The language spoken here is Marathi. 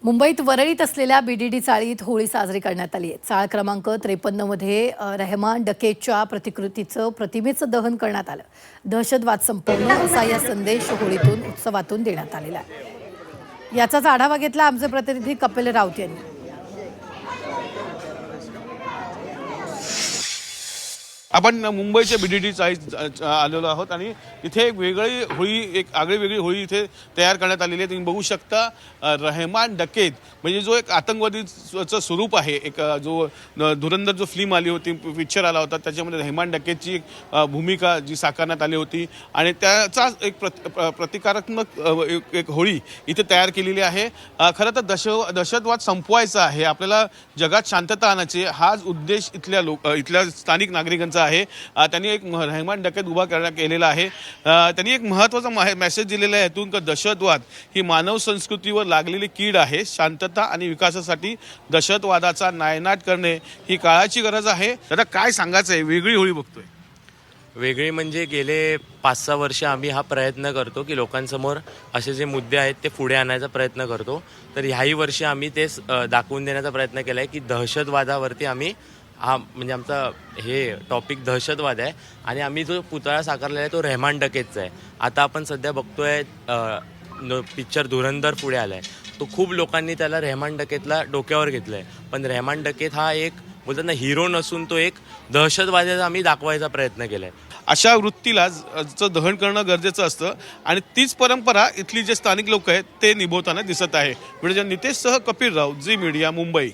मुंबईत वरळीत असलेल्या बीडीडी चाळीत होळी साजरी करण्यात आली आहे। चाळ क्रमांक 53 मध्ये रहमान डकेतच्या प्रतिमेचं दहन करण्यात आलं। दहशतवाद संपवणं असा या संदेश होळीतून उत्सवातून देण्यात आलेला आहे। याचाच आढावा घेतला आमचे प्रतिनिधी कपिल राऊत यांनी। आपण मुंबईच्या बीडीडी चाळीत आलेलो आहोत आणि इथे एक वेगळी होळी, एक आगळीवेगळी होळी इथे तयार करण्यात आलेली आहे। तुम्ही बघू शकता रहमान डकेत म्हणजे जो एक आतंकवादीचं स्वरूप आहे, एक जो धुरंधर जो फिल्म आली होती, पिक्चर आला होता, त्याच्यामध्ये रहमान डकेतची भूमिका जी साकारण्यात आली होती आणि त्याचा एक प्रतिकारात्मक एक होळी इथे तयार केलेली आहे। खरं तर दहशतवाद संपवायचा आहे, आपल्याला जगात शांतता आणायची, हाच उद्देश इथल्या स्थानिक नागरिकांचा आहे। त्यांनी एक रहमान डकेत उभा केलेला आहे। त्यांनी एक महत्त्वाचा मेसेज दिलेला आहे यातून की दहशतवाद ही मानव संस्कृतीवर लागलेली कीड आहे। शांतता आणि विकासासाठी दहशतवादाचा नायनाट करणे ही काळाची गरज आहे। आता काय सांगायचं आहे, वेगळी होळी बघतोय। वेगळी म्हणजे गेले 5-6 वर्ष आम्ही हा प्रयत्न करतो की लोकांसमोर असे जे मुद्दे आहेत ते पुढे आणायचा प्रयत्न करतो। तर ह्याही वर्षी आम्ही तेच दाखवून देण्याचा प्रयत्न केला आहे की दहशतवादावरती आम्ही म्हणजे आमचा हे टॉपिक दहशतवाद आहे आणि आम्ही जो पुतळा साकारलेला आहे तो रहमान डकेतचा आहे। आता आपण सध्या बघतोय पिक्चर धुरंधर पुढे आला आहे, तो खूप लोकांनी त्याला रहमान डकेतला डोक्यावर घेतलं आहे, पण रहमान डकेत हा एक बोलतात ना हिरो नसून तो एक दहशतवाद्याचा आम्ही दाखवायचा प्रयत्न केला आहे। अशा वृत्तीला दहन करणं गरजेचं असतं आणि तीच परंपरा इथली जे स्थानिक लोक आहेत ते निभवताना दिसत आहे। व्हिडिओ नितेशसह कपिल राऊत, झी मीडिया, मुंबई।